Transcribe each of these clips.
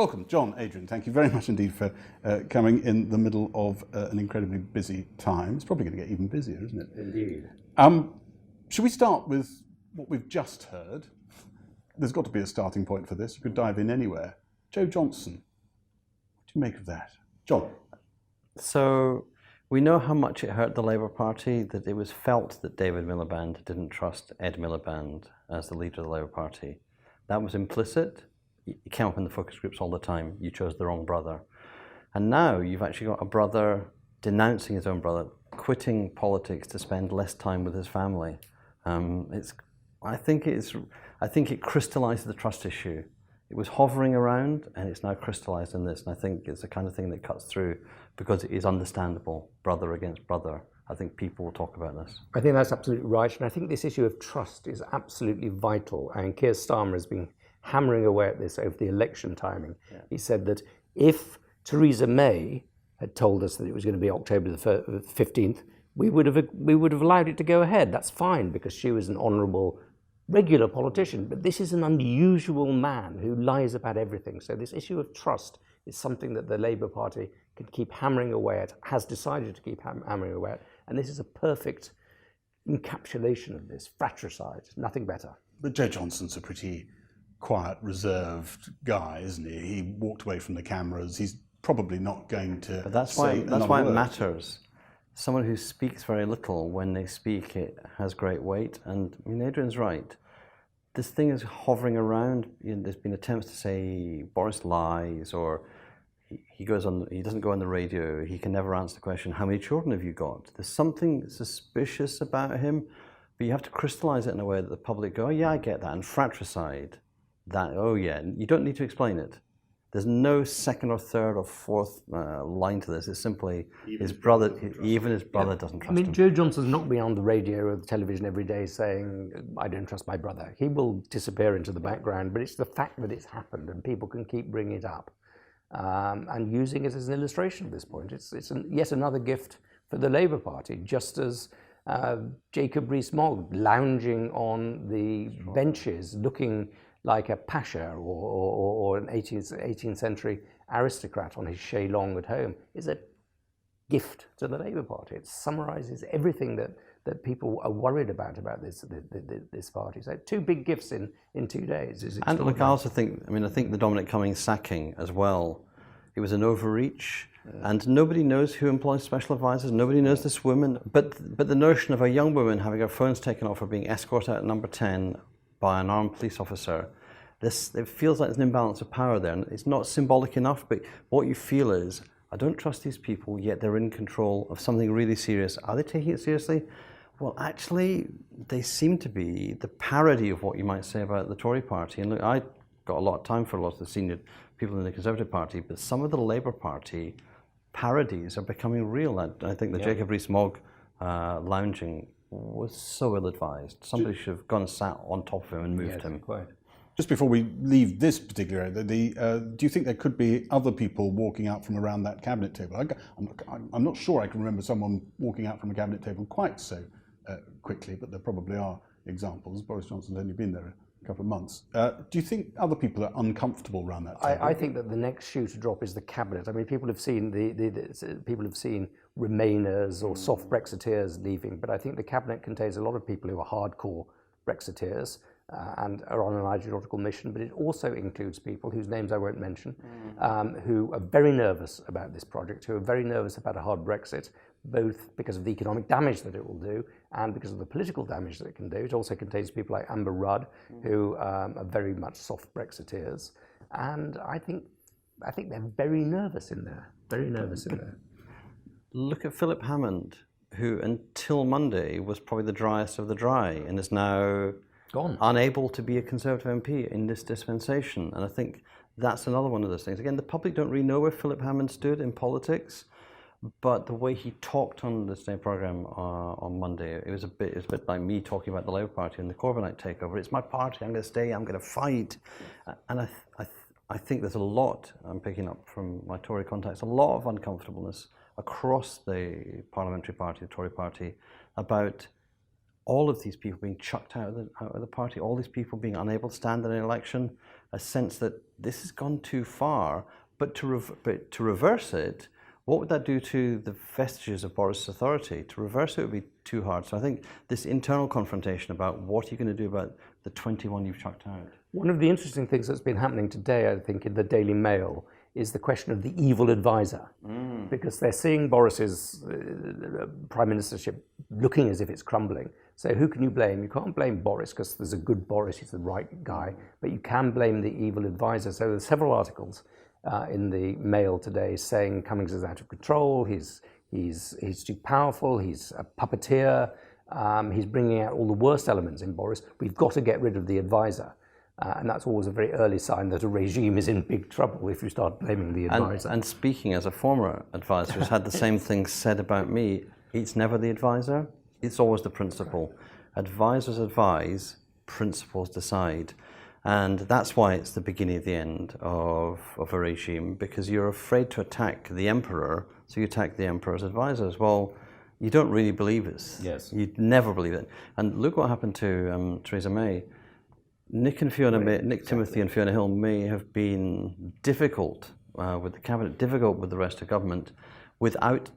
Welcome, John, Adrian. Thank you very much indeed for coming in the middle of an incredibly busy time. It's probably going to get even busier, isn't it? Indeed. Should we start with what we've just heard? There's got to be a starting point for this. You could dive in anywhere. Joe Johnson, what do you make of that? John? So we know how much it hurt the Labour Party, that it was felt that David Miliband didn't trust Ed Miliband as the leader of the Labour Party. That was implicit. It came up in the focus groups all the time. You chose the wrong brother. And now you've actually got a brother denouncing his own brother, quitting politics to spend less time with his family. I think it crystallized the trust issue. It was hovering around, and it's now crystallized in this. And I think it's the kind of thing that cuts through because it is understandable, brother against brother. I think people will talk about this. I think that's absolutely right. And I think this issue of trust is absolutely vital. And Keir Starmer has been hammering away at this over the election timing. Yeah. He said that if Theresa May had told us that it was going to be October the 15th, we would have allowed it to go ahead. That's fine, because she was an honourable, regular politician. But this is an unusual man who lies about everything. So this issue of trust is something that the Labour Party can keep hammering away at, has decided to keep hammering away at. And this is a perfect encapsulation of this, fratricide, nothing better. But Joe Johnson's a pretty quiet, reserved guy, isn't he? He walked away from the cameras. He's probably not going to. But that's why it matters. Someone who speaks very little, when they speak, it has great weight. And I mean, Adrian's right. This thing is hovering around. You know, there's been attempts to say Boris lies, or he doesn't go on the radio. He can never answer the question, how many children have you got? There's something suspicious about him, but you have to crystallize it in a way that the public go, oh yeah, I get that. And fratricide, that, oh yeah, you don't need to explain it. There's no second or third or fourth line to this. It's simply his brother, even his brother doesn't trust him. I mean, Joe Johnson's not been on the radio or the television every day saying, I don't trust my brother. He will disappear into the background, but it's the fact that it's happened and people can keep bringing it up and using it as an illustration at this point. It's yet another gift for the Labour Party, just as Jacob Rees-Mogg lounging on the benches looking like a pasha or an 18th century aristocrat on his shay-long at home, is a gift to the Labour Party. It summarises everything that people are worried about this party. So two big gifts in 2 days. And look, I also think, I think the Dominic Cummings sacking as well, it was an overreach. And nobody knows who employs special advisors. Nobody knows this woman. But the notion of a young woman having her phones taken off her being escorted out at number 10 by an armed police officer, it feels like there's an imbalance of power there. And it's not symbolic enough, but what you feel is, I don't trust these people, yet they're in control of something really serious. Are they taking it seriously? Well, actually, they seem to be the parody of what you might say about the Tory party. And look, I got a lot of time for a lot of the senior people in the Conservative Party, but some of the Labour Party parodies are becoming real. I think the Jacob Rees-Mogg lounging was so ill-advised. Somebody should have gone and sat on top of him and moved him. Quite. Just before we leave this particular area, do you think there could be other people walking out from around that cabinet table? I'm not sure I can remember someone walking out from a cabinet table quite so quickly, but there probably are examples. Boris Johnson's only been there a couple of months. Do you think other people are uncomfortable around that table? I think that the next shoe to drop is the cabinet. I mean, people have seen people have seen Remainers or soft Brexiteers leaving, but I think the cabinet contains a lot of people who are hardcore Brexiteers and are on an ideological mission, but it also includes people whose names I won't mention, who are very nervous about this project, who are very nervous about a hard Brexit, both because of the economic damage that it will do and because of the political damage that it can do. It also contains people like Amber Rudd, who are very much soft Brexiteers, and I think they're very nervous in there, Look at Philip Hammond, who until Monday was probably the driest of the dry and is now gone, unable to be a Conservative MP in this dispensation. And I think that's another one of those things. Again, the public don't really know where Philip Hammond stood in politics, but the way he talked on the Today programme on Monday, it was a bit like me talking about the Labour Party and the Corbynite takeover. It's my party, I'm going to stay, I'm going to fight. And I think there's a lot, I'm picking up from my Tory contacts, a lot of uncomfortableness across the parliamentary party, the Tory party, about all of these people being chucked out of the party, all these people being unable to stand in an election, a sense that this has gone too far. But to reverse it, what would that do to the vestiges of Boris' authority? To reverse it would be too hard. So I think this internal confrontation about what are you going to do about the 21 you've chucked out? One of the interesting things that's been happening today, I think, in the Daily Mail is the question of the evil advisor. Because they're seeing Boris's prime ministership looking as if it's crumbling. So who can you blame? You can't blame Boris because there's a good Boris, he's the right guy, but you can blame the evil advisor. So there's several articles in the Mail today saying Cummings is out of control, he's too powerful, he's a puppeteer, he's bringing out all the worst elements in Boris. We've got to get rid of the advisor. And that's always a very early sign that a regime is in big trouble if you start blaming the advisor. And speaking as a former advisor who's had the same thing said about me, it's never the advisor, it's always the principal. Advisors advise, principals decide. And that's why it's the beginning of the end of a regime, because you're afraid to attack the emperor, so you attack the emperor's advisors. Well, you don't really believe it. Yes. You'd never believe it. And look what happened to Theresa May. Nick Timothy and Fiona Hill may have been difficult with the cabinet, difficult with the rest of government. Without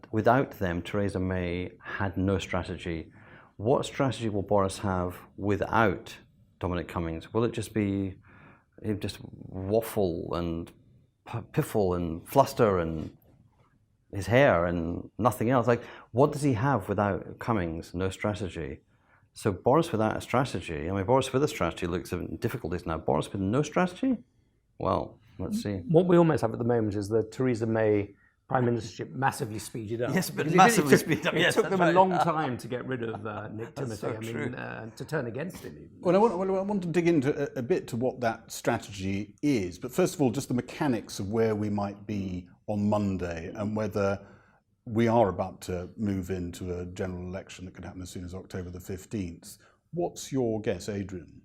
them, Theresa May had no strategy. What strategy will Boris have without Dominic Cummings? Will it just be just waffle and piffle and fluster and his hair and nothing else? Like, what does he have without Cummings? No strategy. So Boris without a strategy, I mean, Boris with a strategy looks at difficulties now. Boris with no strategy? Well, let's see. What we almost have at the moment is the Theresa May prime ministership massively speeded up. Yes, but massively speeded up. It Yes, took that's them right. a long time to get rid of Nick Timothy. so true. To turn against him. Even. Well, I want to dig into a bit to what that strategy is. But first of all, just the mechanics of where we might be on Monday and whether we are about to move into a general election that could happen as soon as October the 15th. What's your guess, Adrian?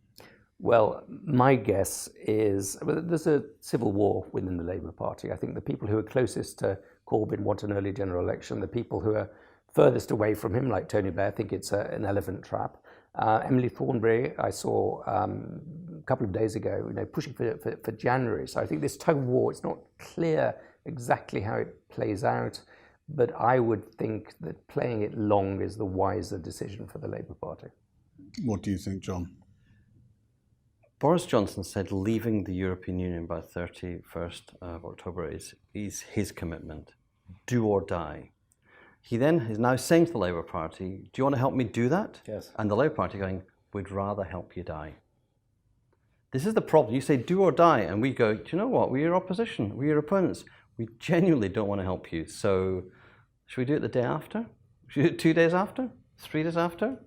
Well, my guess is there's a civil war within the Labour Party. I think the people who are closest to Corbyn want an early general election. The people who are furthest away from him, like Tony Blair, think it's an elephant trap. Emily Thornberry, I saw a couple of days ago, pushing for January. So I think this tug of war, it's not clear exactly how it plays out. But I would think that playing it long is the wiser decision for the Labour Party. What do you think, John? Boris Johnson said leaving the European Union by 31st of October is his commitment. Do or die. He then is now saying to the Labour Party, do you want to help me do that? Yes. And the Labour Party going, we'd rather help you die. This is the problem. You say do or die, and we go, do you know what? We're your opposition. We're your opponents. We genuinely don't want to help you. So should we do it the day after? Should we do it 2 days after? 3 days after?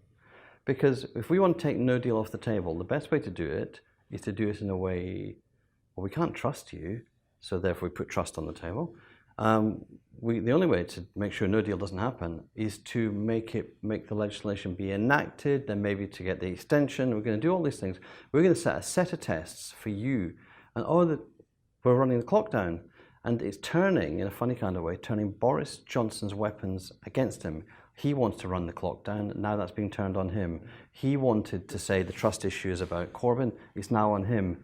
Because if we want to take no deal off the table, the best way to do it is to do it in a way, well, we can't trust you, so therefore we put trust on the table. The only way to make sure no deal doesn't happen is to make the legislation be enacted, then maybe to get the extension. We're going to do all these things. We're going to set a set of tests for you, and we're running the clock down. And it's turning, in a funny kind of way, turning Boris Johnson's weapons against him. He wants to run the clock down. Now that's being turned on him. He wanted to say the trust issue is about Corbyn. It's now on him.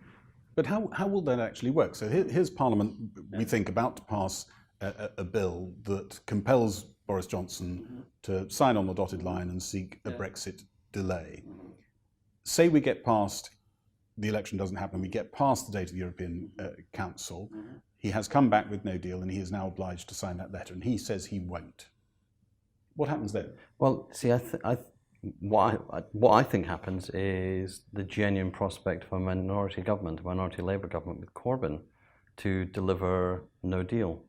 But how will that actually work? So here's Parliament, we think, about to pass a bill that compels Boris Johnson to sign on the dotted line and seek a Brexit delay. Say we get past, the election doesn't happen, we get past the date of the European Council. He has come back with no deal and he is now obliged to sign that letter, and he says he won't. What happens then? Well, see, what I think happens is the genuine prospect of a minority government, a minority Labour government with Corbyn, to deliver no deal.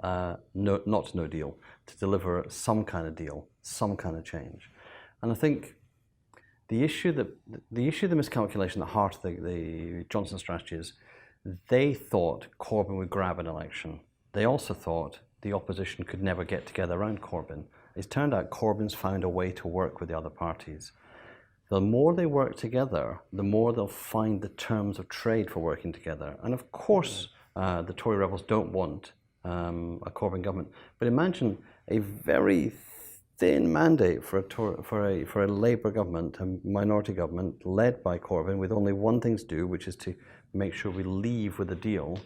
Not no deal, to deliver some kind of deal, some kind of change. And I think the miscalculation at the heart of the Johnson strategy is they thought Corbyn would grab an election. They also thought the opposition could never get together around Corbyn. It's turned out Corbyn's found a way to work with the other parties. The more they work together, the more they'll find the terms of trade for working together. And of course, the Tory rebels don't want a Corbyn government. But imagine a very thin mandate for a Labour government, a minority government led by Corbyn, with only one thing to do, which is to make sure we leave with a deal.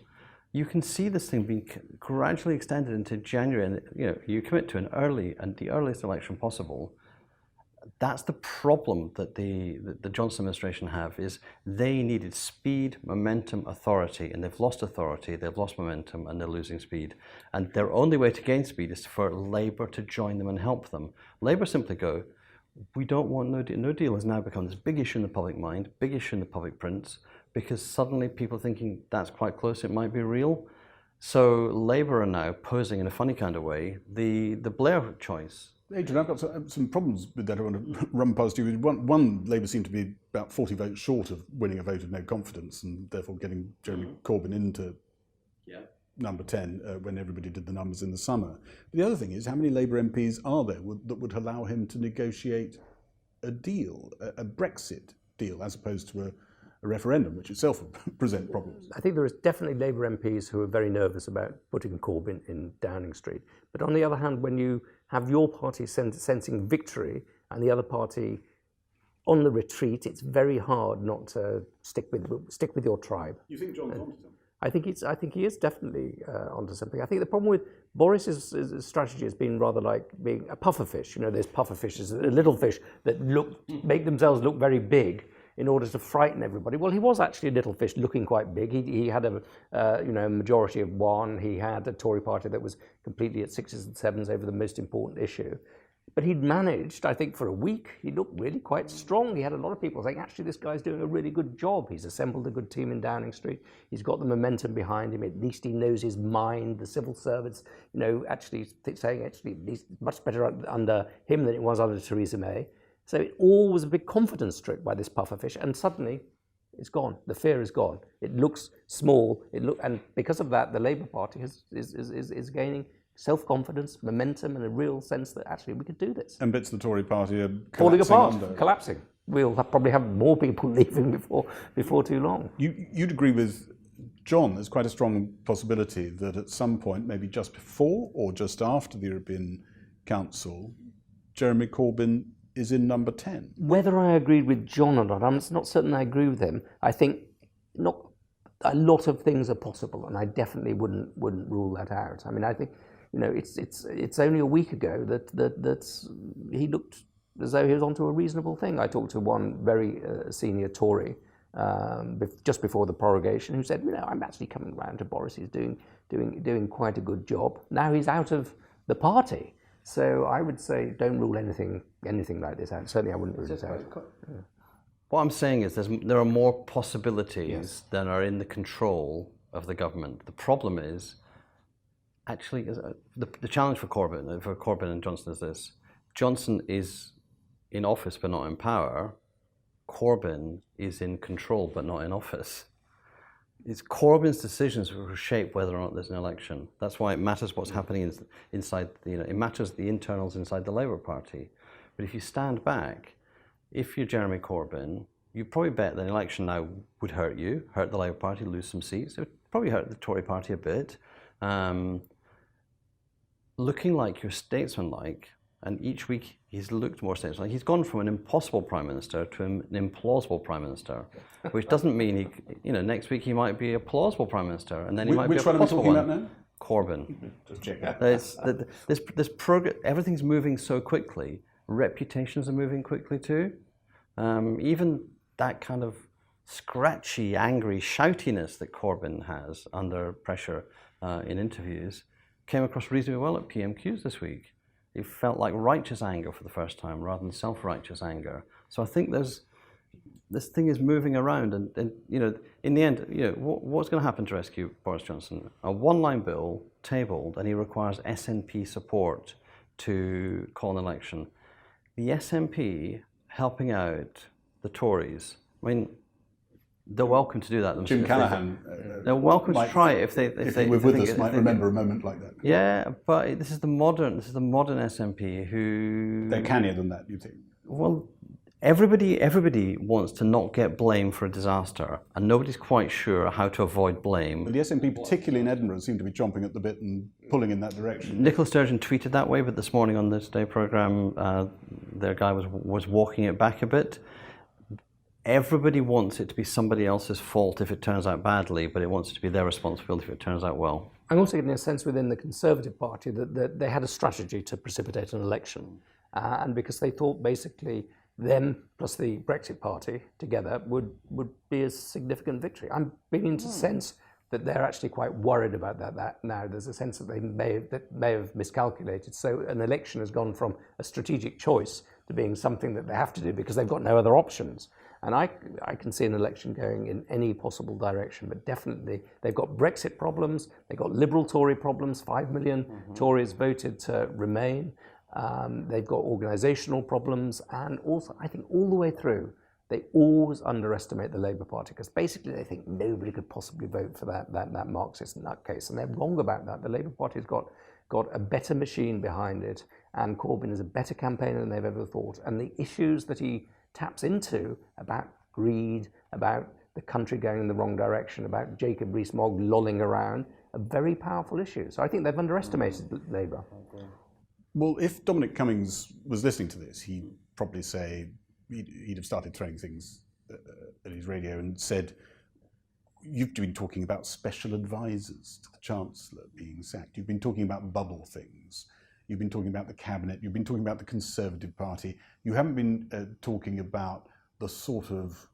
You can see this thing being gradually extended into January, and you commit to the earliest election possible. That's the problem that the Johnson administration have, is they needed speed, momentum, authority, and they've lost authority, they've lost momentum, and they're losing speed. And their only way to gain speed is for Labour to join them and help them. Labour simply go, we don't want no deal. No deal has now become this big issue in the public mind, big issue in the public prints, because suddenly people are thinking that's quite close, it might be real. So Labour are now posing in a funny kind of way the Blair choice. Adrian, I've got some problems with that I want to run past you. One, Labour seemed to be about 40 votes short of winning a vote of no confidence and therefore getting Jeremy Corbyn into number 10 when everybody did the numbers in the summer. But the other thing is, how many Labour MPs are there that would allow him to negotiate a deal, a Brexit deal, as opposed to a referendum, which itself would present problems? I think there is definitely Labour MPs who are very nervous about putting Corbyn in Downing Street. But on the other hand, when you have your party sensing victory and the other party on the retreat, it's very hard not to stick with your tribe. You think John's onto something? I think he is definitely onto something. I think the problem with Boris's strategy has been rather like being a pufferfish. There's pufferfishes, little fish that make themselves look very big in order to frighten everybody. Well, he was actually a little fish looking quite big. He had a majority of one. He had a Tory party that was completely at sixes and sevens over the most important issue. But he'd managed, I think, for a week, he looked really quite strong. He had a lot of people saying, actually, this guy's doing a really good job. He's assembled a good team in Downing Street. He's got the momentum behind him. At least he knows his mind. The civil servants, actually saying, actually, it's much better under him than it was under Theresa May. So it all was a big confidence trip by this pufferfish, and suddenly it's gone. The fear is gone. It looks small. And because of that, the Labour Party is gaining self-confidence, momentum, and a real sense that actually we could do this. And bits of the Tory party are falling apart, under. collapsing. We'll probably have more people leaving before too long. You'd agree with John, there's quite a strong possibility that at some point, maybe just before or just after the European Council, Jeremy Corbyn is in number 10. Whether I agreed with John or not, I'm not certain I agree with him. I think not a lot of things are possible, and I definitely wouldn't rule that out. I mean, I think it's only a week ago that he looked as though he was onto a reasonable thing. I talked to one very senior Tory just before the prorogation who said, I'm actually coming round to Boris. He's doing quite a good job. Now he's out of the party. So I would say don't rule anything like this out. Certainly I wouldn't rule it out. Yeah. What I'm saying is there are more possibilities than are in the control of the government. The problem is, actually, the challenge for Corbyn and Johnson is this. Johnson is in office but not in power. Corbyn is in control but not in office. It's Corbyn's decisions will shape whether or not there's an election. That's why it matters what's happening inside. It matters the internals inside the Labour Party. But if you stand back, if you're Jeremy Corbyn, you probably bet that an election now would hurt the Labour Party, lose some seats. It would probably hurt the Tory Party a bit. Looking like you're statesman-like, and each week he's looked more statesman-like. He's gone from an impossible prime minister to an implausible prime minister, which doesn't mean next week he might be a plausible prime minister, and then he might be a possible one. Which one are we talking about now? Corbyn. Just check that. This progress. Everything's moving so quickly. Reputations are moving quickly too. Even that kind of scratchy, angry shoutiness that Corbyn has under pressure in interviews came across reasonably well at PMQs this week. It felt like righteous anger for the first time rather than self-righteous anger. So I think this thing is moving around, and in the end, what's going to happen to rescue Boris Johnson? A one-line bill tabled, and he requires SNP support to call an election. The SNP helping out the Tories. I mean, they're welcome to do that themselves. Jim Callaghan. They're welcome to try it if they were with us, might remember a moment like that. Yeah, but this is the modern SNP who. They're cannier than that, you think? Well, everybody wants to not get blamed for a disaster, and nobody's quite sure how to avoid blame. But the SNP, particularly in Edinburgh, seem to be chomping at the bit and pulling in that direction. Nicola Sturgeon tweeted that way, but this morning on the Today programme, their guy was walking it back a bit. Everybody wants it to be somebody else's fault if it turns out badly, but it wants it to be their responsibility if it turns out well. I'm also getting a sense within the Conservative Party that they had a strategy to precipitate an election, and because they thought basically them plus the Brexit Party together would be a significant victory. I'm beginning to sense that they're actually quite worried about that now. There's a sense that they may have miscalculated. So an election has gone from a strategic choice to being something that they have to do because they've got no other options. And I can see an election going in any possible direction, but definitely they've got Brexit problems, they've got Liberal Tory problems, 5 million Tories voted to remain, they've got organisational problems, and also I think all the way through they always underestimate the Labour Party because basically they think nobody could possibly vote for that Marxist nutcase, and they're wrong about that. The Labour Party's got a better machine behind it, and Corbyn is a better campaigner than they've ever thought, and the issues that he taps into about greed, about the country going in the wrong direction, about Jacob Rees-Mogg lolling around, are very powerful issues. So I think they've underestimated Labour. Well, if Dominic Cummings was listening to this, he'd probably say, he'd have started throwing things at his radio and said, you've been talking about special advisors to the Chancellor being sacked. You've been talking about bubble things. You've been talking about the cabinet. You've been talking about the Conservative Party. You haven't been talking about the sort of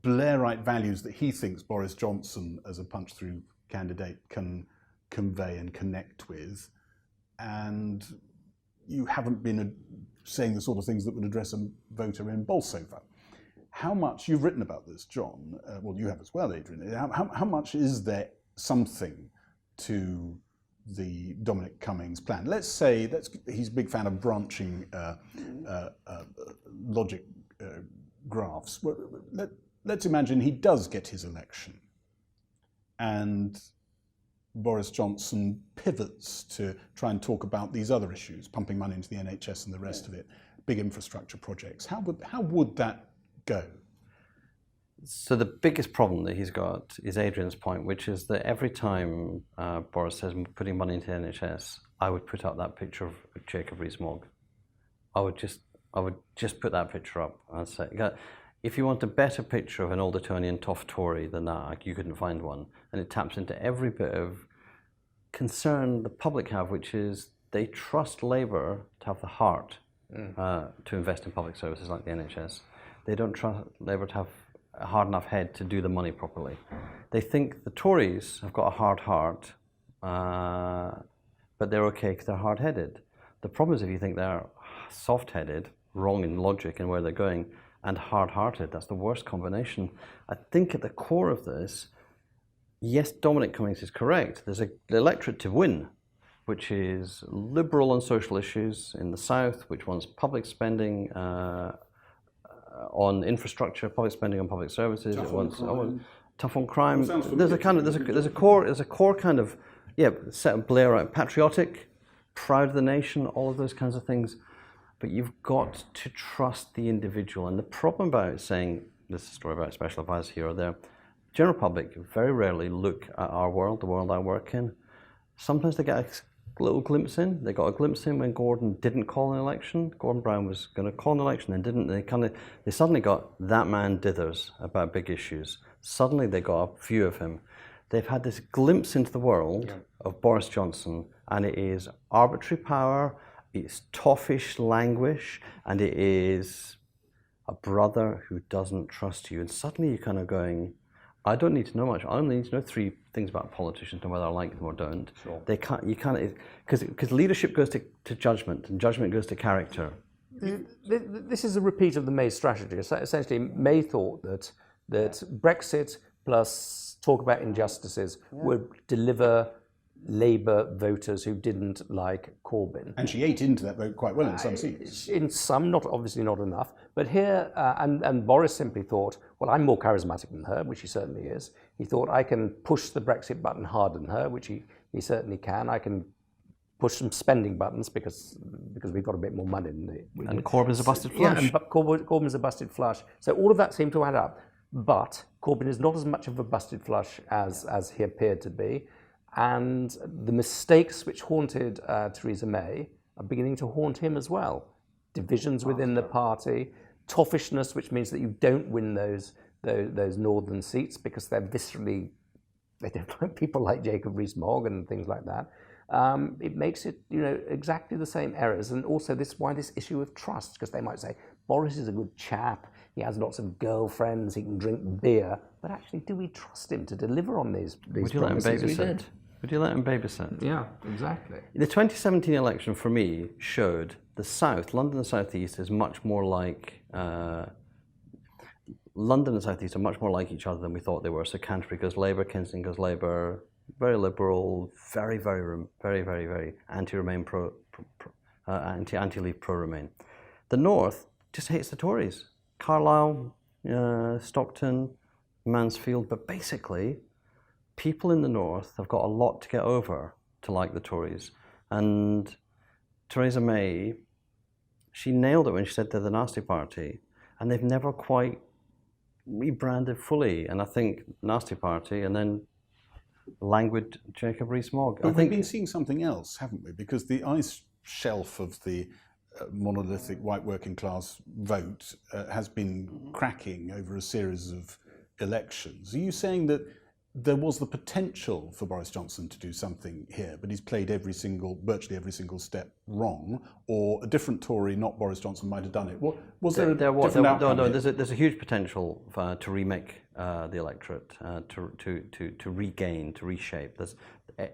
Blairite values that he thinks Boris Johnson, as a punch-through candidate, can convey and connect with. And you haven't been saying the sort of things that would address a voter in Bolsover. How much, you've written about this, John, well, you have as well, Adrian, how much is there something to the Dominic Cummings plan? Let's say he's a big fan of branching logic graphs. Well, let's imagine he does get his election and Boris Johnson pivots to try and talk about these other issues, pumping money into the NHS and the rest of it, big infrastructure projects. How would that go? So the biggest problem that he's got is Adrian's point, which is that every time Boris says putting money into the NHS, I would put up that picture of Jacob Rees-Mogg. I would just put that picture up and say, if you want a better picture of an old Etonian tough Tory than that, you couldn't find one. And it taps into every bit of concern the public have, which is they trust Labour to have the heart to invest in public services like the NHS. They don't trust Labour to have a hard enough head to do the money properly. They think the Tories have got a hard heart, but they're okay because they're hard-headed. The problem is if you think they're soft-headed, wrong in logic and where they're going, and hard-hearted, that's the worst combination. I think at the core of this, yes, Dominic Cummings is correct. There's an electorate to win, which is liberal on social issues in the south, which wants public spending on infrastructure, public spending on public services. Tough on crime. There's a core kind of set of Blairite, patriotic, proud of the nation, all of those kinds of things. But you've got to trust the individual. And the problem about saying this is a story about special advisors here or there, general public very rarely look at our world, the world I work in. Sometimes they get a little glimpse in. They got a glimpse in when Gordon didn't call an election. Gordon Brown was going to call an election and didn't. They suddenly got that man dithers about big issues. Suddenly they got a view of him. They've had this glimpse into the world of Boris Johnson, and it is arbitrary power, it's toffish languish, and it is a brother who doesn't trust you. And suddenly you're kind of going, I don't need to know much. I only need to know 3 things about politicians and whether I like them or don't. Sure. They can't. You can't, because leadership goes to judgment, and judgment goes to character. This is a repeat of the May strategy. Essentially, May thought that Brexit plus talk about injustices would deliver Labour voters who didn't like Corbyn. And she ate into that vote quite well in some seats. In some, obviously not enough. But here, and Boris simply thought, well, I'm more charismatic than her, which he certainly is. He thought, I can push the Brexit button harder than her, which he certainly can. I can push some spending buttons because we've got a bit more money than And Corbyn's a busted yeah, flush. and Corbyn's a busted flush. So all of that seemed to add up. But Corbyn is not as much of a busted flush as he appeared to be. And the mistakes which haunted Theresa May are beginning to haunt him as well. Divisions within the party, toffishness, which means that you don't win those northern seats because they're viscerally, they don't like people like Jacob Rees-Mogg and things like that. It makes it, exactly the same errors. And also this issue of trust, because they might say, Boris is a good chap, he has lots of girlfriends, he can drink beer, but actually, do we trust him to deliver on these promises? Would you let him babysit? Yeah, exactly. The 2017 election for me showed the South, London and South East, is much more like London and South East are much more like each other than we thought they were. So Canterbury goes Labour, Kensington goes Labour, very liberal, very anti-Remain, anti-Leave, pro-Remain. The North just hates the Tories. Carlisle, Stockton, Mansfield, but basically, people in the North have got a lot to get over to like the Tories. And Theresa May, she nailed it when she said they're the nasty party, and they've never quite rebranded fully. And I think nasty party, and then languid Jacob Rees-Mogg. But we've been seeing something else, haven't we? Because the ice shelf of the monolithic white working class vote has been cracking over a series of elections. Are you saying that there was the potential for Boris Johnson to do something here, but he's played virtually every single step wrong, or a different Tory, not Boris Johnson, might have done it? Was there a different outcome? No, there's a huge potential to remake the electorate, to regain, to reshape.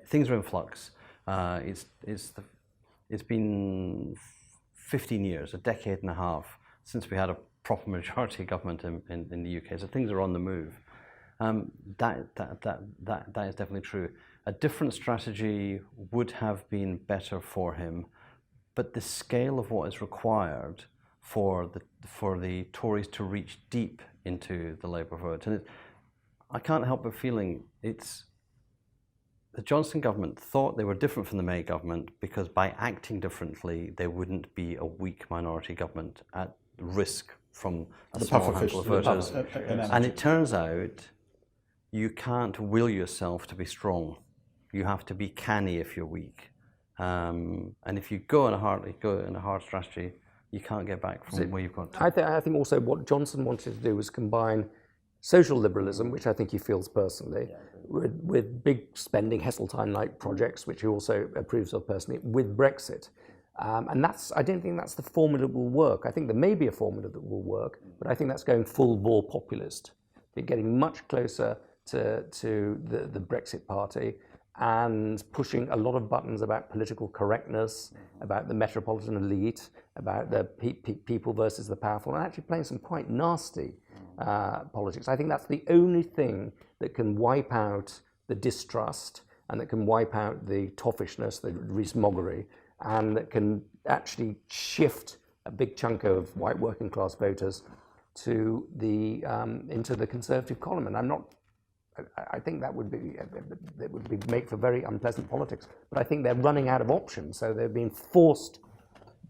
Things are in flux. It's been 15 years, a decade and a half, since we had a proper majority government in the UK. So things are on the move. That is definitely true. A different strategy would have been better for him, but the scale of what is required for the Tories to reach deep into the Labour vote, and I can't help but feeling the Johnson government thought they were different from the May government because by acting differently, they wouldn't be a weak minority government at risk from a small handful of voters. And it turns out you can't will yourself to be strong. You have to be canny if you're weak. And if you go in a hard strategy, you can't get back from where you've got to. I think also what Johnson wanted to do was combine social liberalism, which I think he feels personally, with big spending Heseltine-like projects, which he also approves of personally, with Brexit. And I don't think that's the formula that will work. I think there may be a formula that will work, but I think that's going full bore populist. You're getting much closer to the Brexit party and pushing a lot of buttons about political correctness, about the metropolitan elite, about the people versus the powerful, and actually playing some quite nasty politics. I think that's the only thing that can wipe out the distrust and that can wipe out the toffishness, the Rees-Moggery, and that can actually shift a big chunk of white working class voters to into the Conservative column. And I think that would make for very unpleasant politics. But I think they're running out of options, so they're being forced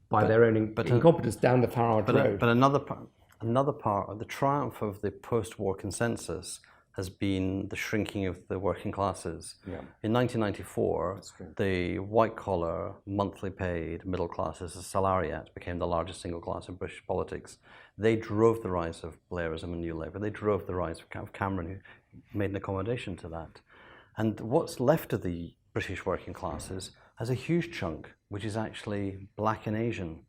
by their own incompetence down the Farage road. But another part of the triumph of the post-war consensus has been the shrinking of the working classes. Yeah. In 1994, the white-collar, monthly paid middle classes, the salariat, became the largest single class in British politics. They drove the rise of Blairism and New Labour. They drove the rise of Cameron, who made an accommodation to that. And what's left of the British working classes has a huge chunk, which is actually black and Asian.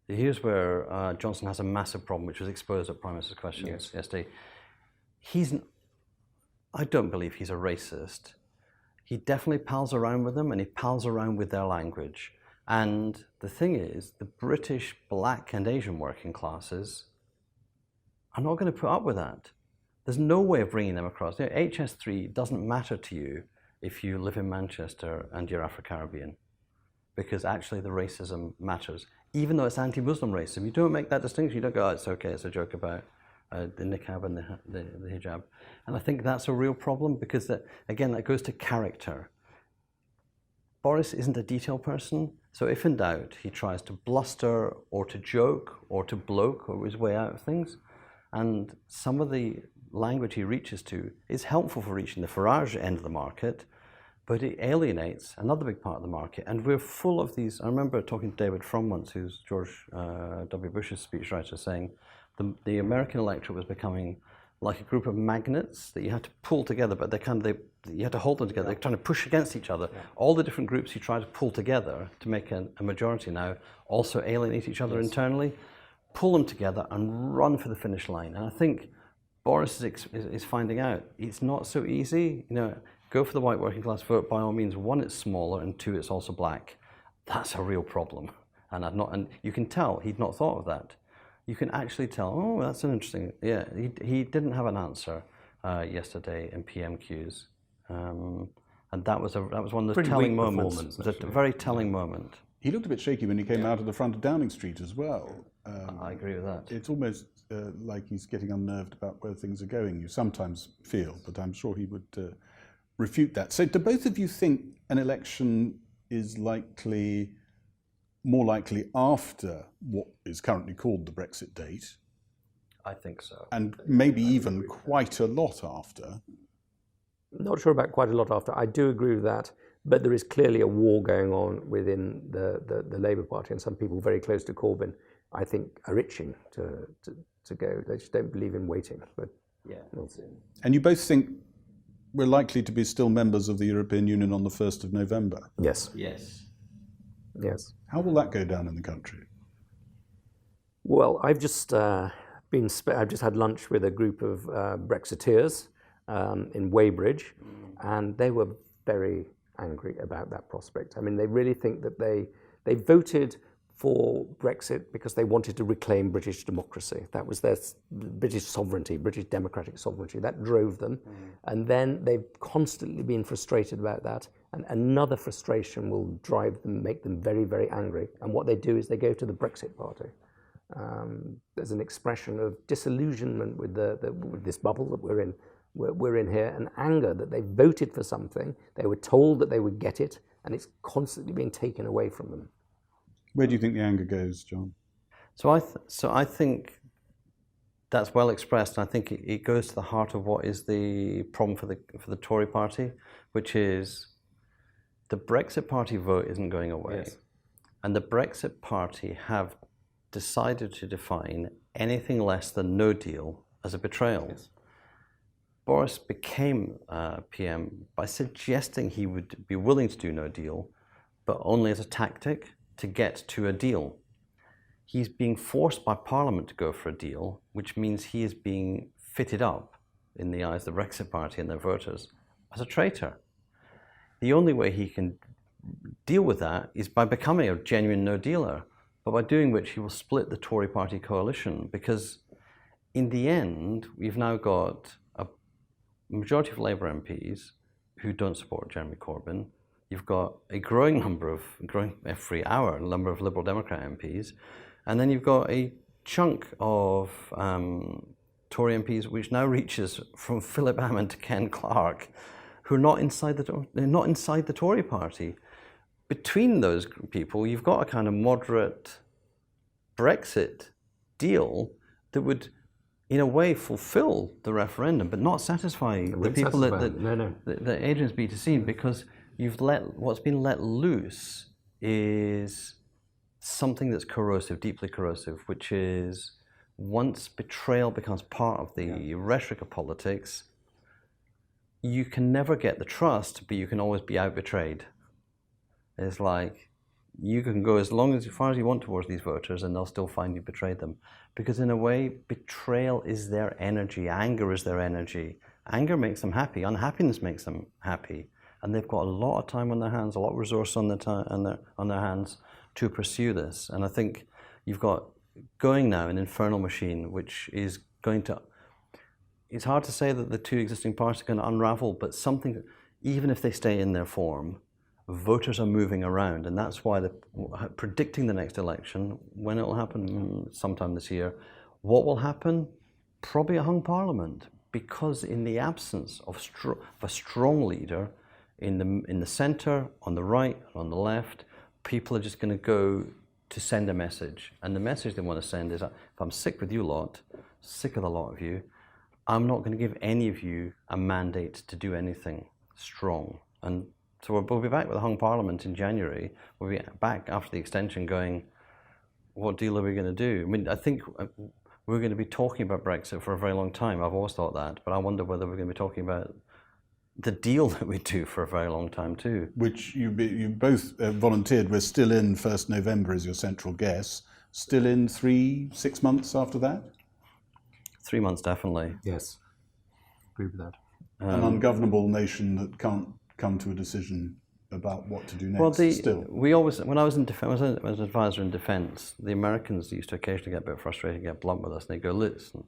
Here's where Johnson has a massive problem, which was exposed at Prime Minister's Questions yesterday. I don't believe he's a racist. He definitely pals around with them, and he pals around with their language. And the thing is, the British black and Asian working classes are not going to put up with that. There's no way of bringing them across. HS3 doesn't matter to you if you live in Manchester and you're Afro-Caribbean, because actually the racism matters. Even though it's anti-Muslim racism, you don't make that distinction. You don't go, oh, it's okay, it's a joke about the niqab and the hijab. And I think that's a real problem because, that goes to character. Boris isn't a detail person, so if in doubt, he tries to bluster or to joke or to bloke or his way out of things. And some of the language he reaches to is helpful for reaching the Farage end of the market, but it alienates another big part of the market. And we're full of these. I remember talking to David Frum once, who's George W. Bush's speechwriter, saying the American electorate was becoming like a group of magnets that you had to pull together, but you had to hold them together. They're trying to push against each other. Yeah. All the different groups you try to pull together to make a majority now also alienate each other internally. Pull them together and run for the finish line. And I think Boris is finding out it's not so easy. Go for the white working class vote by all means. One, it's smaller, and two, it's also black. That's a real problem. And you can tell he'd not thought of that. You can actually tell, oh, that's an interesting, yeah, he didn't have an answer yesterday in PMQs. And that was one of those telling moments. It was a very telling moment. He looked a bit shaky when he came out of the front of Downing Street as well. I agree with that. It's almost like he's getting unnerved about where things are going. You sometimes feel, but I'm sure he would refute that. So do both of you think an election is more likely after what is currently called the Brexit date? I think so. And maybe even quite a lot after? Not sure about quite a lot after. I do agree with that. But there is clearly a war going on within the Labour Party, and some people very close to Corbyn, I think, are itching to go. They just don't believe in waiting. But yeah, we'll see. And you both think we're likely to be still members of the European Union on the 1st of November? Yes. Yes. Yes. How will that go down in the country? Well, I've just I've just had lunch with a group of Brexiteers in Wooldridge, and they were very angry about that prospect. I mean, they really think that they voted for Brexit because they wanted to reclaim British democracy. That was their British sovereignty, British democratic sovereignty. That drove them. And then they've constantly been frustrated about that. And another frustration will drive them, make them very, very angry. And what they do is they go to the Brexit Party. There's an expression of disillusionment with with this bubble that we're in here, and anger that they voted for something, they were told that they would get it, and it's constantly being taken away from them. Where do you think the anger goes, John? So I think that's well expressed, and I think it goes to the heart of what is the problem for the Tory party, which is the Brexit Party vote isn't going away. Yes. And the Brexit Party have decided to define anything less than no deal as a betrayal. Yes. Boris became PM by suggesting he would be willing to do no deal, but only as a tactic to get to a deal. He's being forced by Parliament to go for a deal, which means he is being fitted up in the eyes of the Brexit Party and their voters as a traitor. The only way he can deal with that is by becoming a genuine no-dealer, but by doing which he will split the Tory party coalition, because in the end, we've now got a majority of Labour MPs who don't support Jeremy Corbyn. You've got a growing every hour number of Liberal Democrat MPs, and then you've got a chunk of Tory MPs which now reaches from Philip Hammond to Ken Clarke, who are not inside the Tory party. Between those people, you've got a kind of moderate Brexit deal that would, in a way, fulfill the referendum, but not satisfy the people that Adrian's been to see, because what's been let loose is something that's corrosive, deeply corrosive, which is once betrayal becomes part of the rhetoric of politics, you can never get the trust, but you can always be out-betrayed. It's like, you can go as far as you want towards these voters and they'll still find you betrayed them. Because in a way, betrayal is their energy, anger is their energy. Anger makes them happy, unhappiness makes them happy. And they've got a lot of time on their hands, a lot of resource on their hands to pursue this. And I think you've got going now an infernal machine, which is going to, it's hard to say that the two existing parties are going to unravel, but something, even if they stay in their form, voters are moving around, and that's why predicting the next election, when it will happen sometime this year, what will happen? Probably a hung parliament, because in the absence of a strong leader, in the centre, on the right, on the left, people are just going to go to send a message. And the message they want to send is, if I'm sick with you lot, sick of the lot of you, I'm not going to give any of you a mandate to do anything strong. And so we'll be back with a hung parliament in January. We'll be back after the extension going, what deal are we going to do? I mean, I think we're going to be talking about Brexit for a very long time. I've always thought that, but I wonder whether we're going to be talking about the deal that we do for a very long time too. Which you both volunteered. We're still in 1st November as your central guess. Still in 6 months after that? 3 months, definitely. Yes, agree with that. An ungovernable nation that can't come to a decision about what to do next. Well, still, we always, when I was in defense, when I was an advisor in defense, the Americans used to occasionally get a bit frustrated, get blunt with us, and they go, "Listen,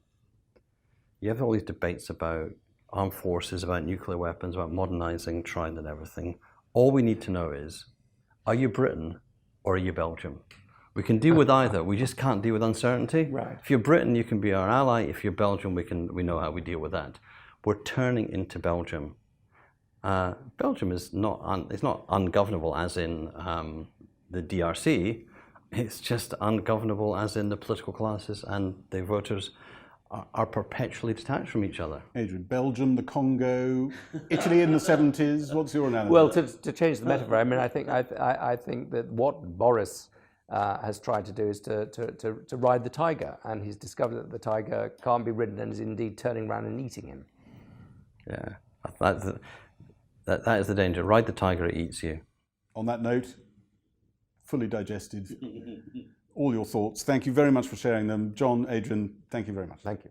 you have all these debates about armed forces, about nuclear weapons, about modernizing, trying and everything. All we need to know is, are you Britain or are you Belgium? We can deal with either. We just can't deal with uncertainty. Right. If you're Britain, you can be our ally. If you're Belgium, we know how we deal with that. We're turning into Belgium. Belgium is it's not ungovernable as in the DRC. It's just ungovernable as in the political classes and the voters are perpetually detached from each other." Adrian, Belgium, the Congo, Italy in the 70s. What's your analysis? Well, to change the metaphor, I mean, I think that what Boris has tried to do is to ride the tiger, and he's discovered that the tiger can't be ridden and is indeed turning around and eating him. Yeah, that is the danger. Ride the tiger, it eats you. On that note, fully digested all your thoughts. Thank you very much for sharing them. John, Adrian, thank you very much. Thank you.